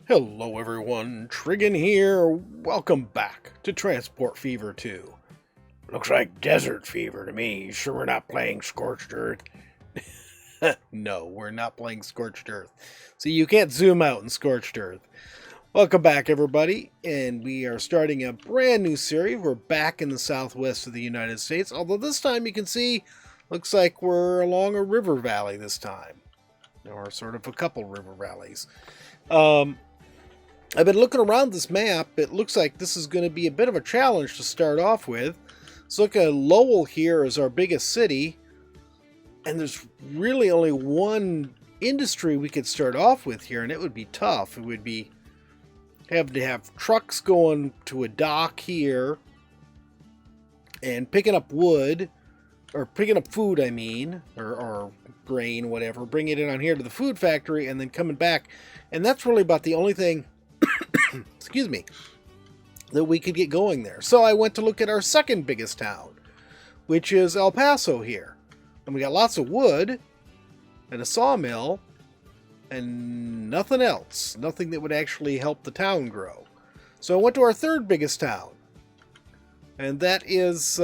Hello everyone, Trigan here. Welcome back to Transport Fever 2. Looks like Desert Fever to me. Sure we're not playing Scorched Earth? No, we're not playing Scorched Earth. See, you can't zoom out in Scorched Earth. Welcome back everybody, and we are starting a brand new series. We're back in the southwest of the United States, although this time you can see, looks like we're along a river valley this time. Or sort of a couple river valleys. I've been looking around this map. It looks like this is going to be a bit of a challenge to start off with. Let's look at Lowell here as our biggest city. And there's really only one industry we could start off with here, and it would be tough. It would be have to have trucks going to a dock here and picking up wood, or picking up food, I mean, or grain, whatever, bringing it on here to the food factory and then coming back. And that's really about the only thing excuse me, that we could get going there. So I went to look at our second biggest town, which is El Paso here. And we got lots of wood and a sawmill and nothing else. Nothing that would actually help the town grow. So I went to our third biggest town. And that is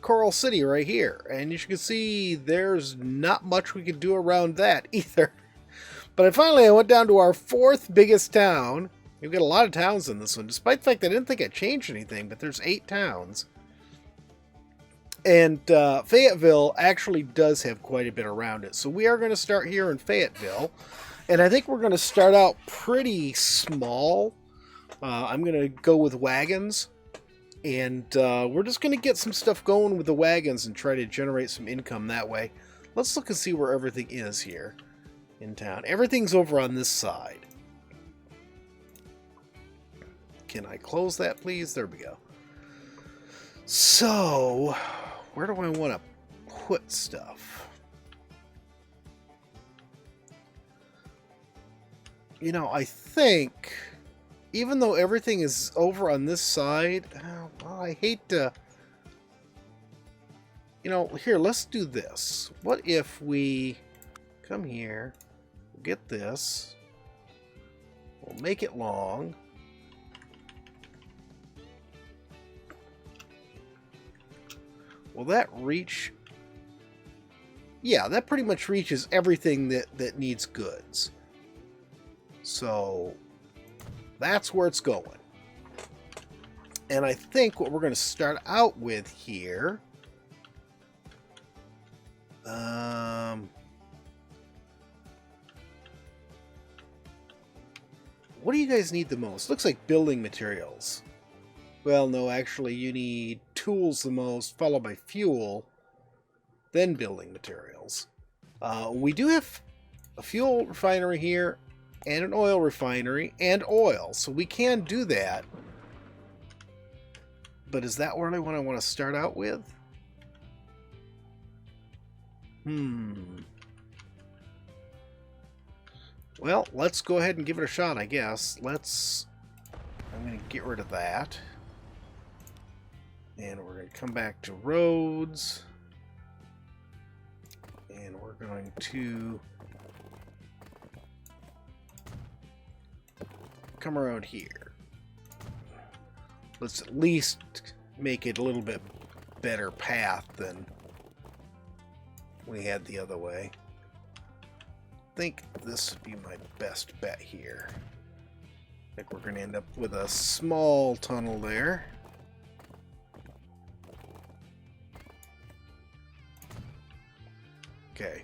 Coral City right here. And as you can see, there's not much we could do around that either. But finally I went down to our fourth biggest town. We've got a lot of towns in this one, despite the fact that I didn't think I changed anything, but there's 8 towns. And Fayetteville actually does have quite a bit around it. So we are going to start here in Fayetteville. And I think we're going to start out pretty small. I'm going to go with wagons. And we're just going to get some stuff going with the wagons and try to generate some income that way. Let's look and see where everything is here in town. Everything's over on this side. Can I close that, please? There we go. So, where do I want to put stuff? You know, I think, even though everything is over on this side, well, I hate to... You know, here, let's do this. What if we come here, we'll get this, we'll make it long, will that reach? Yeah, that pretty much reaches everything that needs goods. So that's where it's going. And I think what we're going to start out with here, what do you guys need the most? Looks like building materials. Well, no, actually, you need tools the most, followed by fuel, then building materials. We do have a fuel refinery here, and an oil refinery, and oil, so we can do that. But is that really what I want to start out with? Well, let's go ahead and give it a shot, I guess. I'm going to get rid of that. And we're going to come back to roads. And we're going to come around here. Let's at least make it a little bit better path than we had the other way. I think this would be my best bet here. I think we're going to end up with a small tunnel there. Okay.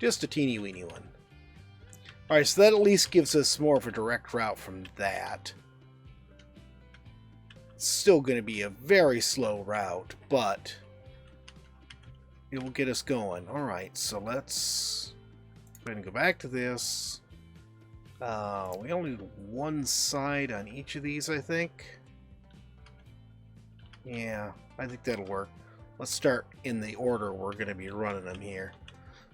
Just a teeny weeny one. Alright, so that at least gives us more of a direct route from that. It's still going to be a very slow route, but it will get us going. Alright, so let's go ahead and go back to this. We only need one side on each of these, I think. Yeah, I think that'll work. Let's start in the order we're going to be running them here.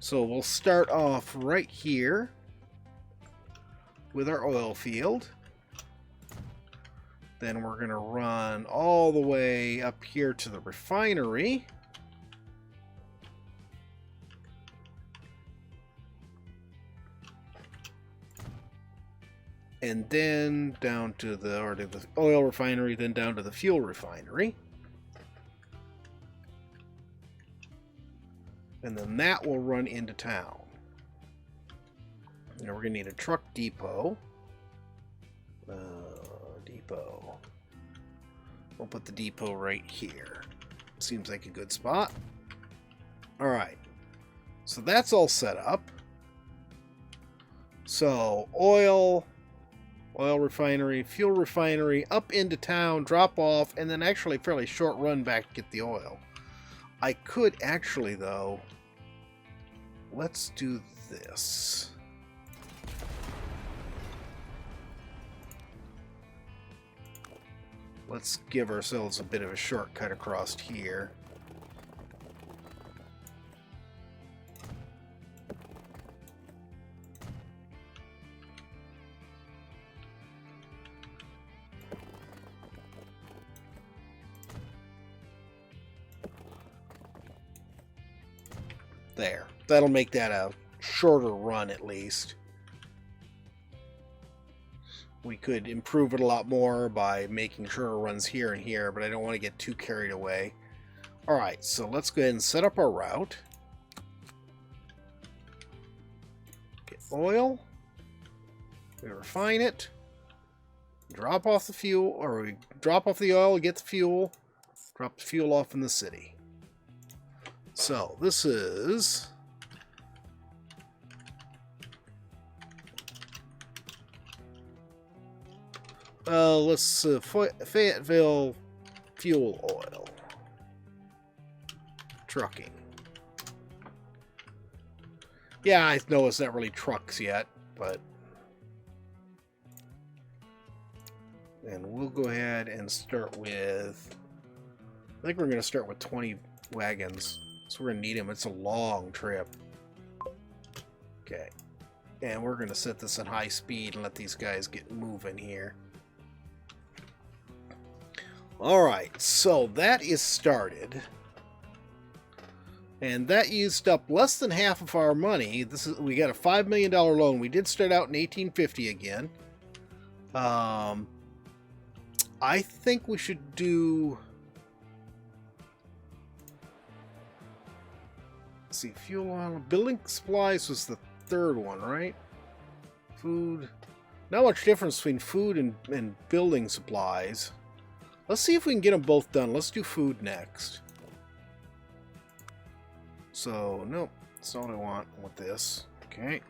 So we'll start off right here with our oil field. Then we're going to run all the way up here to the refinery. and then down to the oil refinery, then down to the fuel refinery. And then that will run into town. Now we're going to need a truck depot. Depot. We'll put the depot right here. Seems like a good spot. Alright. So that's all set up. So, oil refinery, fuel refinery, up into town, drop off, and then actually a fairly short run back to get the oil. I could actually, though, let's do this. Let's give ourselves a bit of a shortcut across here. There. That'll make that a shorter run at least. We could improve it a lot more by making shorter runs here and here, but I don't want to get too carried away. Alright, so let's go ahead and set up our route. Get oil. We refine it. Drop off the fuel, or we drop off the oil, get the fuel, drop the fuel off in the city. So, this is... let's Fayetteville fuel oil. Trucking. Yeah, I know it's not really trucks yet, but... And we'll go ahead and start with... I think we're going to start with 20 wagons. So we're going to need them. It's a long trip. Okay. And we're going to set this at high speed and let these guys get moving here. Alright, so that is started. And that used up less than half of our money. We got a $5 million loan. We did start out in 1850 again. I think we should do... Let's see, fuel oil. Building supplies was the third one, right? Food. Not much difference between food and building supplies. Let's see if we can get them both done. Let's do food next. So, nope. That's not what I want with this. Okay.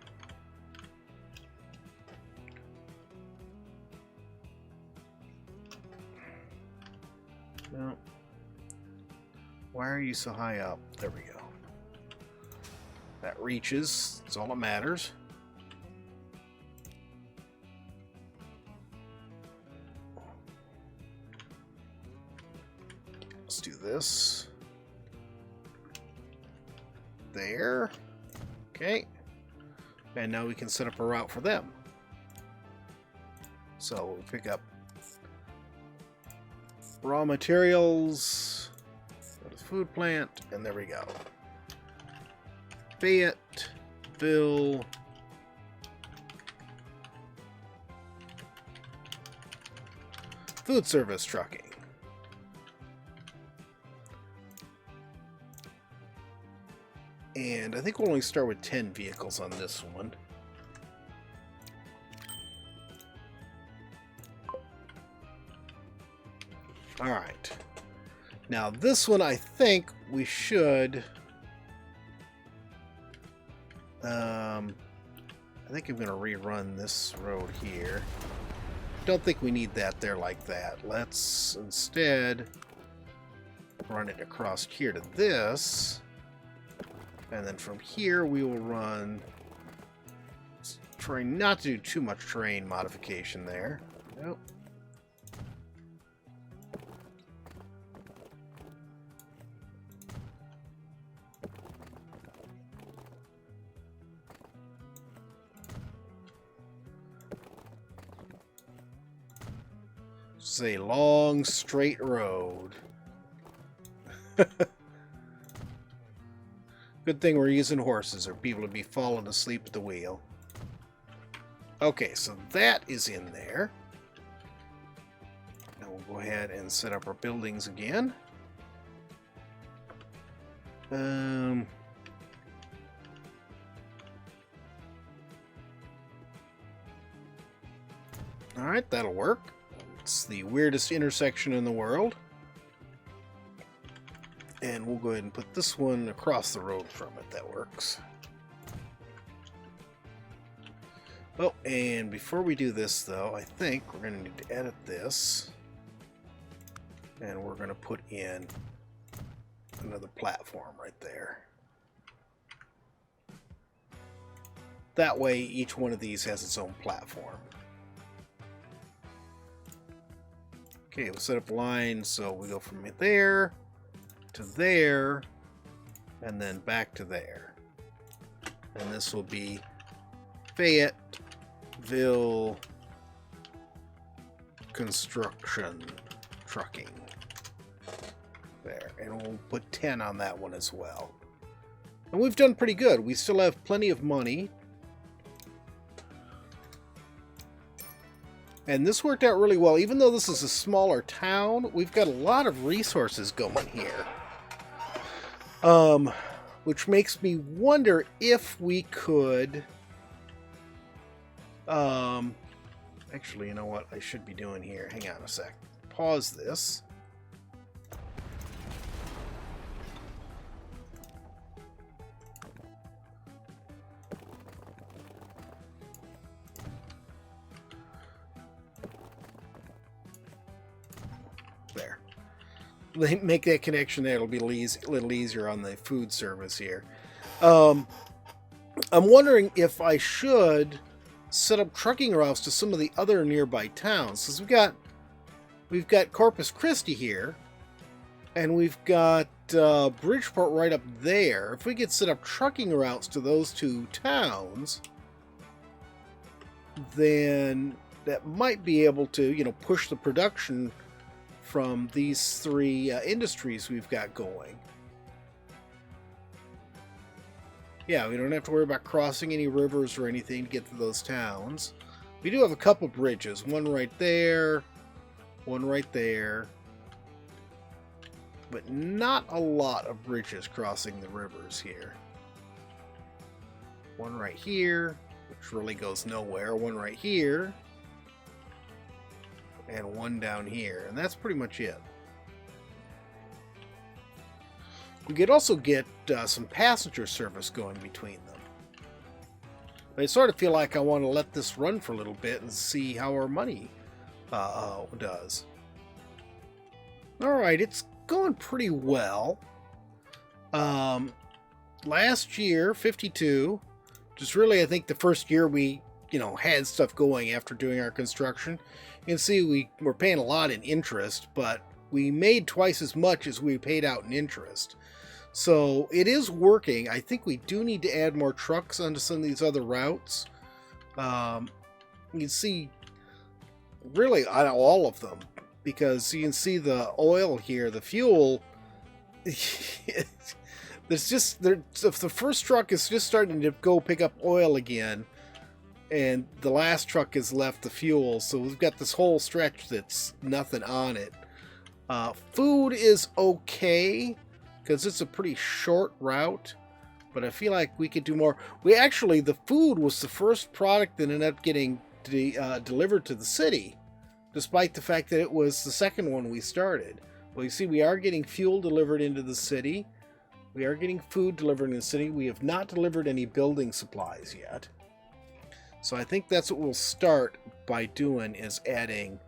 No. Why are you so high up? There we go. That reaches. That's all that matters. Let's do this. There. Okay. And now we can set up a route for them. So we'll pick up raw materials, go to the food plant, and there we go. Fayetteville. Food service trucking. And I think we'll only start with 10 vehicles on this one. Alright. Now this one I think we should... I think I'm going to rerun this road here. Don't think we need that there like that. Let's instead run it across here to this. And then from here we will run... Try not to do too much terrain modification there. Nope. It's a long, straight road. Good thing we're using horses, or people would be falling asleep at the wheel. Okay, so that is in there. Now we'll go ahead and set up our buildings again. Alright, that'll work. It's the weirdest intersection in the world. And we'll go ahead and put this one across the road from it. That works. Oh, and before we do this, though, I think we're going to need to edit this. And we're going to put in another platform right there. That way, each one of these has its own platform. Okay, we'll set up a line, so we go from there to there, and then back to there. And this will be Fayetteville Construction Trucking. There, and we'll put 10 on that one as well. And we've done pretty good. We still have plenty of money. And this worked out really well. Even though this is a smaller town, we've got a lot of resources going here. Which makes me wonder if we could... actually, you know what I should be doing here? Hang on a sec. Pause this. There. They make that connection there. It'll be a little easier on the food service here. I'm wondering if I should set up trucking routes to some of the other nearby towns, because we've got Corpus Christi here, and we've got Bridgeport right up there. If we could set up trucking routes to those two towns, then that might be able to, you know, push the production from these three industries we've got going. Yeah, we don't have to worry about crossing any rivers or anything to get to those towns. We do have a couple bridges. One right there. One right there. But not a lot of bridges crossing the rivers here. One right here, which really goes nowhere. One right here. And one down here. And that's pretty much it. We could also get some passenger service going between them. I sort of feel like I want to let this run for a little bit and see how our money does. Alright, it's going pretty well. Last year, 52, just really I think the first year we, you know, had stuff going after doing our construction. You can see we were paying a lot in interest, but we made twice as much as we paid out in interest. So it is working. I think we do need to add more trucks onto some of these other routes. You can see really on all of them, because you can see the oil here, the fuel. There's just the first truck is just starting to go pick up oil again, and the last truck has left the fuel. So we've got this whole stretch that's nothing on it. Food is okay, because it's a pretty short route, but I feel like we could do more. The food was the first product that ended up getting delivered to the city, despite the fact that it was the second one we started. Well, you see, we are getting fuel delivered into the city. We are getting food delivered in the city. We have not delivered any building supplies yet. So I think that's what we'll start by doing, is adding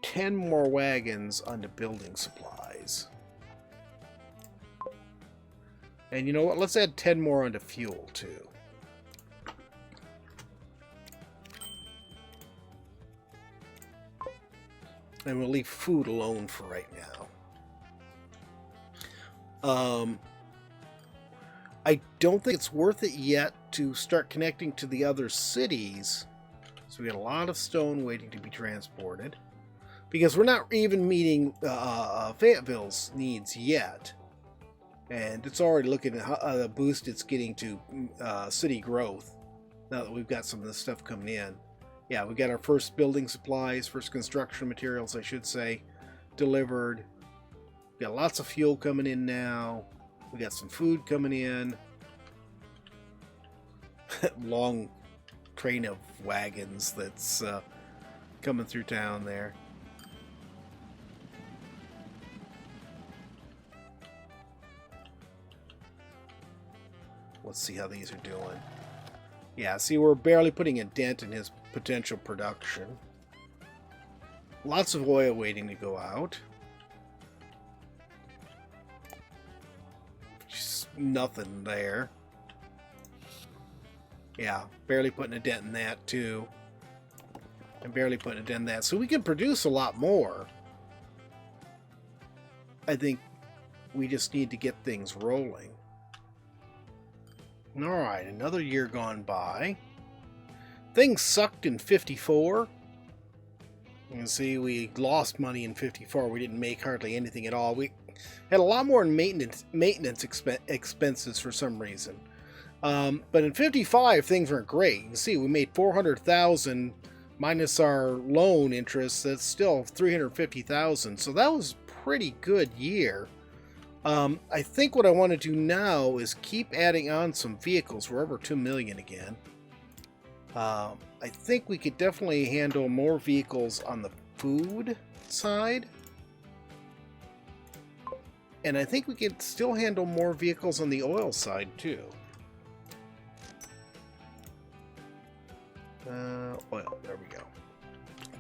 10 more wagons onto building supplies. And you know what? Let's add 10 more onto fuel, too. And we'll leave food alone for right now. I don't think it's worth it yet to start connecting to the other cities. So we got a lot of stone waiting to be transported, because we're not even meeting Fayetteville's needs yet. And it's already looking at how the boost it's getting to city growth. Now that we've got some of this stuff coming in. Yeah, we got our first building supplies, first construction materials, I should say, delivered. We got lots of fuel coming in now. We got some food coming in. Long train of wagons that's coming through town there. Let's see how these are doing. Yeah, see, we're barely putting a dent in his potential production. Lots of oil waiting to go out. Just nothing there. Yeah, barely putting a dent in that too. And barely putting a dent in that. So we can produce a lot more. I think we just need to get things rolling. Alright, another year gone by. Things sucked in 54. You can see we lost money in 54. We didn't make hardly anything at all. We had a lot more in maintenance expenses for some reason. But in 55, things weren't great. You can see we made $400,000 minus our loan interest. That's still $350,000. So that was a pretty good year. I think what I want to do now is keep adding on some vehicles. We're over 2 million again. I think we could definitely handle more vehicles on the food side. And I think we could still handle more vehicles on the oil side too. Oil, there we go.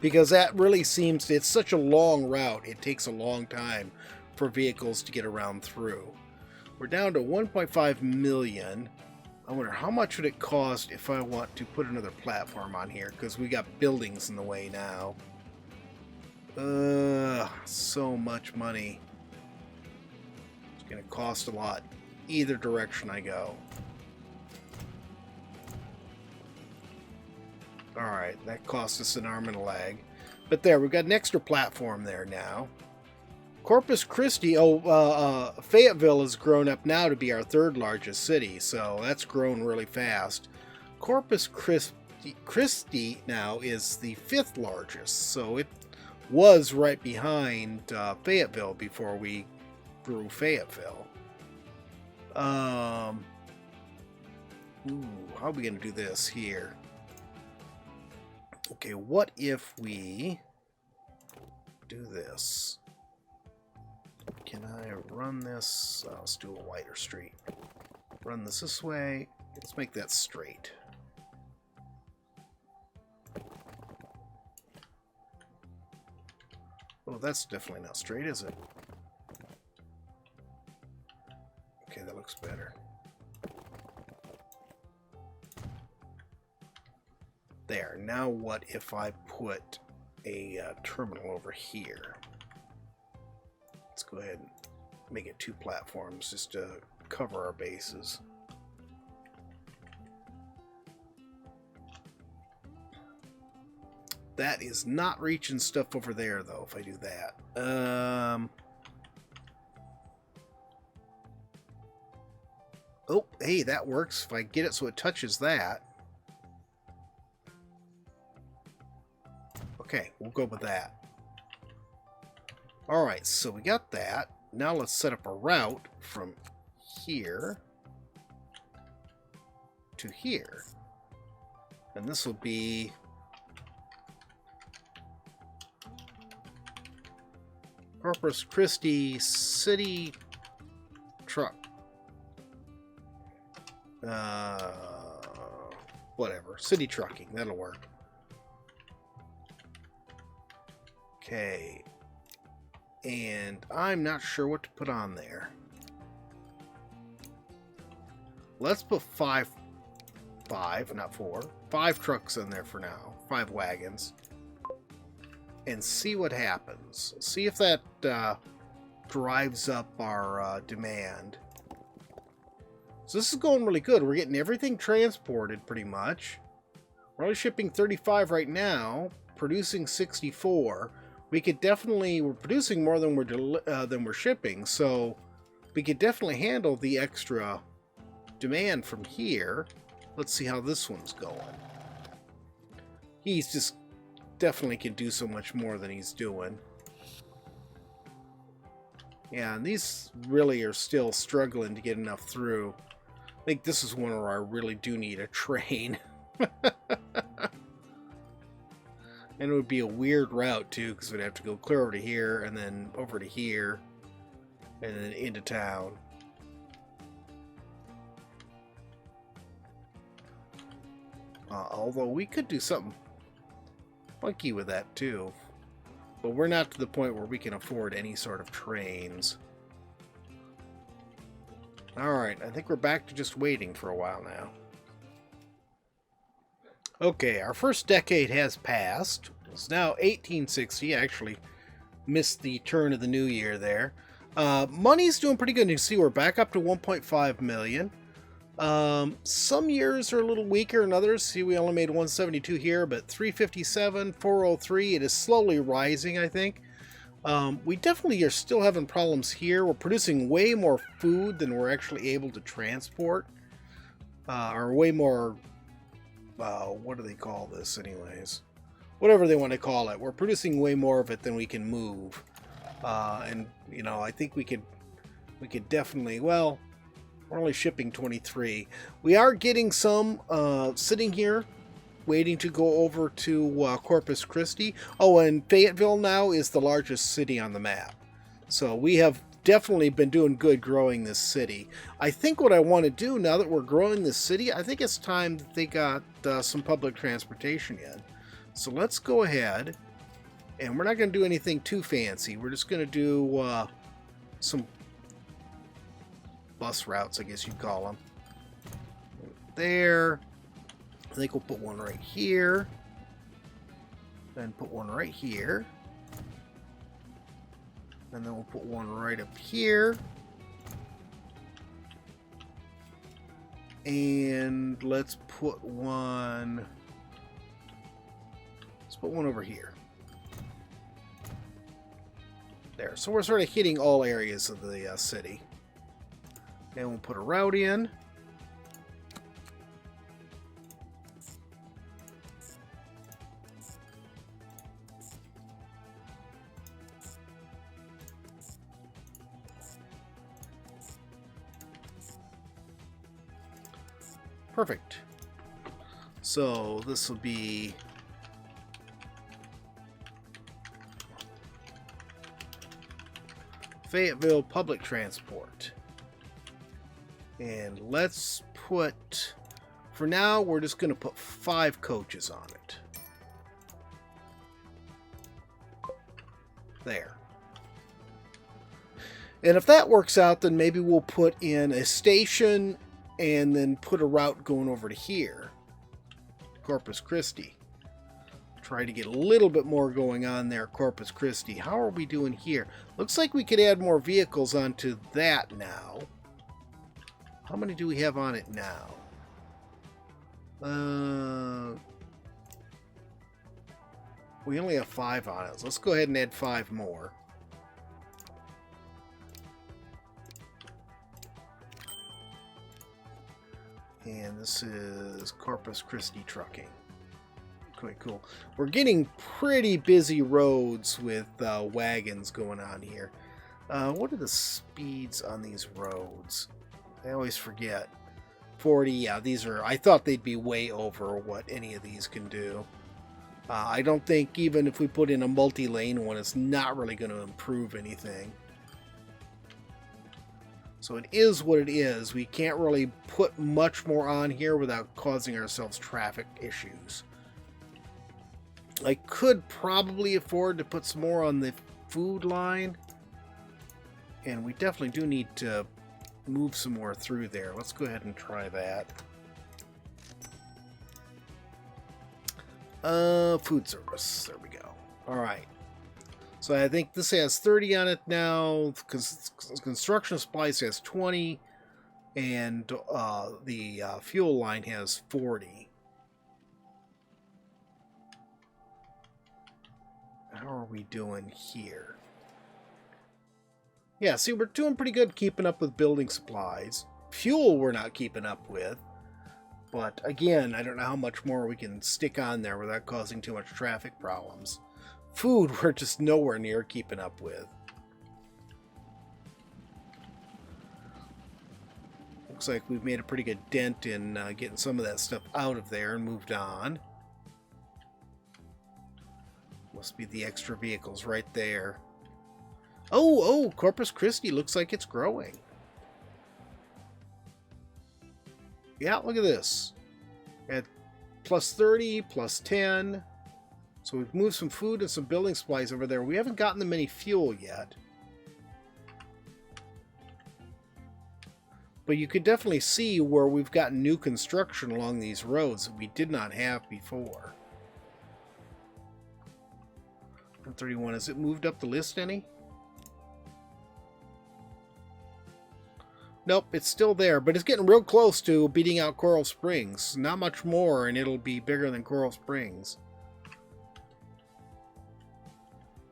Because that really seems, it's such a long route. It takes a long time for vehicles to get around through. We're down to 1.5 million. I wonder how much would it cost if I want to put another platform on here, because we got buildings in the way now. So much money. It's gonna cost a lot either direction I go. Alright, that cost us an arm and a leg. But there, we've got an extra platform there now. Corpus Christi, Fayetteville has grown up now to be our third largest city, so that's grown really fast. Corpus Christi now is the 5th largest, so it was right behind Fayetteville before we grew Fayetteville. Ooh, how are we going to do this here? Okay, what if we do this? Can I run this? Let's do a wider street. Run this way. Let's make that straight. Oh, that's definitely not straight, is it? Okay, that looks better. There. Now what if I put a terminal over here? Let's go ahead and make it 2 platforms just to cover our bases. That is not reaching stuff over there, though, if I do that. Oh, hey, that works. If I get it so it touches that. Okay, we'll go with that. Alright, so we got that. Now let's set up a route from here to here. And this will be Corpus Christi City Truck. Whatever. City Trucking. That'll work. Okay. And I'm not sure what to put on there. Let's put 5 trucks in there for now. 5 wagons. And see what happens. See if that drives up our demand. So this is going really good. We're getting everything transported pretty much. We're only shipping 35 right now, producing 64. We could definitely, we're producing more than we're shipping, so we could definitely handle the extra demand from here. Let's see how this one's going. He's just definitely can do so much more than he's doing. Yeah, and these really are still struggling to get enough through. I think this is one where I really do need a train. And it would be a weird route too, because we'd have to go clear over to here, and then over to here, and then into town. Although we could do something funky with that too. But we're not to the point where we can afford any sort of trains. Alright, I think we're back to just waiting for a while now. Okay, our first decade has passed. It's now 1860. I actually missed the turn of the new year there. Money's doing pretty good. You can see we're back up to 1.5 million. Some years are a little weaker than others. See, we only made 172 here, but 357, 403. It is slowly rising, I think. We definitely are still having problems here. We're producing way more food than we're actually able to transport. Or way more... what do they call this anyways? Whatever they want to call it. We're producing way more of it than we can move. And, you know, I think we could definitely, well, we're only shipping 23. We are getting some sitting here waiting to go over to Corpus Christi. Oh, and Fayetteville now is the largest city on the map. So we have definitely been doing good growing this city. I think what I want to do now that we're growing this city, I think it's time that they got some public transportation in. So let's go ahead, and we're not going to do anything too fancy. We're just going to do some bus routes, I guess you'd call them. There. I think we'll put one right here. Then put one right here. And then we'll put one right up here. And let's put one... Let's put one over here. There. So we're sort of hitting all areas of the city. And we'll put a route in. Perfect. So this will be Fayetteville Public Transport. And let's put, for now, we're just going to put 5 coaches on it. There. And if that works out, then maybe we'll put in a station and then put a route going over to here, Corpus Christi. Try to get a little bit more going on there, Corpus Christi. How are we doing here? Looks like we could add more vehicles onto that now. How many do we have on it now? We only have 5 on it. So let's go ahead and add 5 more. And this is Corpus Christi trucking. Okay, cool. We're getting pretty busy roads with wagons going on here. What are the speeds on these roads? I always forget. 40, yeah, these are... I thought they'd be way over what any of these can do. I don't think even if we put in a multi-lane one, it's not really going to improve anything. So it is what it is. We can't really put much more on here without causing ourselves traffic issues. I could probably afford to put some more on the food line. And we definitely do need to move some more through there. Let's go ahead and try that. Food service. There we go. Alright. So I think this has 30 on it now, because construction supplies has 20, and the fuel line has 40. How are we doing here? Yeah, see, we're doing pretty good keeping up with building supplies. Fuel we're not keeping up with. But again, I don't know how much more we can stick on there without causing too much traffic problems. Food, we're just nowhere near keeping up with. Looks like we've made a pretty good dent in getting some of that stuff out of there and moved on. Must be the extra vehicles right there. Oh, Corpus Christi looks like it's growing. Yeah, look at this. At plus 30, plus 10. So we've moved some food and some building supplies over there. We haven't gotten them any fuel yet. But you could definitely see where we've gotten new construction along these roads that we did not have before. 131, has it moved up the list any? Nope, it's still there, but it's getting real close to beating out Coral Springs. Not much more, and it'll be bigger than Coral Springs.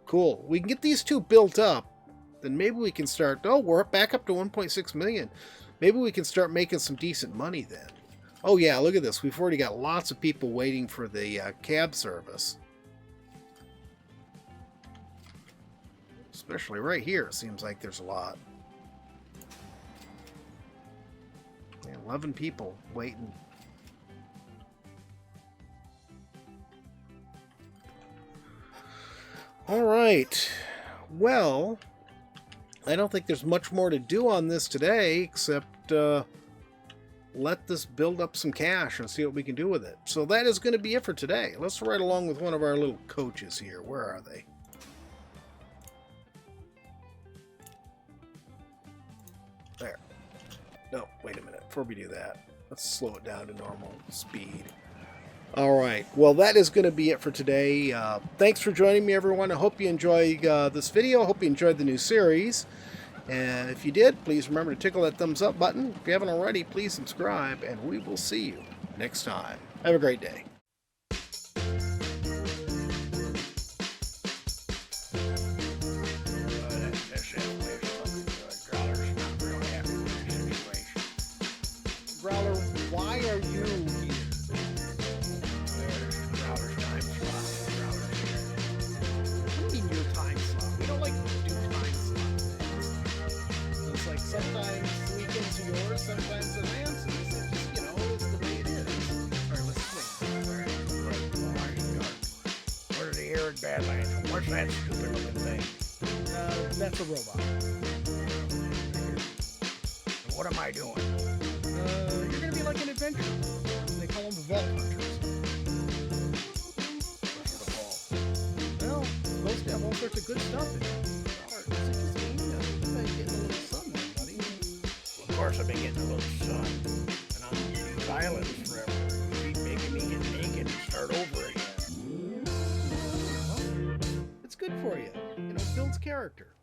Cool. We can get these two built up, then maybe we can start... Oh, we're back up to 1.6 million. Maybe we can start making some decent money then. Oh yeah, look at this. We've already got lots of people waiting for the cab service. Especially right here, it seems like there's a lot. 11 people waiting. All right. Well, I don't think there's much more to do on this today except let this build up some cash and see what we can do with it. So that is going to be it for today. Let's ride along with one of our little coaches here. Where are they? There. No, wait a minute. Before we do that, let's slow it down to normal speed. All right. Well, that is going to be it for today. Thanks for joining me, everyone. I hope you enjoyed this video. I hope you enjoyed the new series. And if you did, please remember to tickle that thumbs up button. If you haven't already, please subscribe, and we will see you next time. Have a great day. Growler, why are you here? There's Growler's time slot. Growler's here. What do you mean your time slot? We don't like to do time slot things. It's like sometimes weekends are yours, sometimes they're Lance's. It's just, you know, it's the way it is. Alright, let's swing. What are the arid badlands? What's that stupid looking thing? That's a robot. What am I doing? You're gonna be like an adventurer. They call them the vault hunters. What's the ball? Well, it's supposed to have all sorts of good stuff in it. Is it just me? You've been getting a little sun there, buddy. Well, of course I've been getting a little sun. And I'm on these islands forever. You keep making me get naked and start over again. Well, it's good for you. You know, it builds character.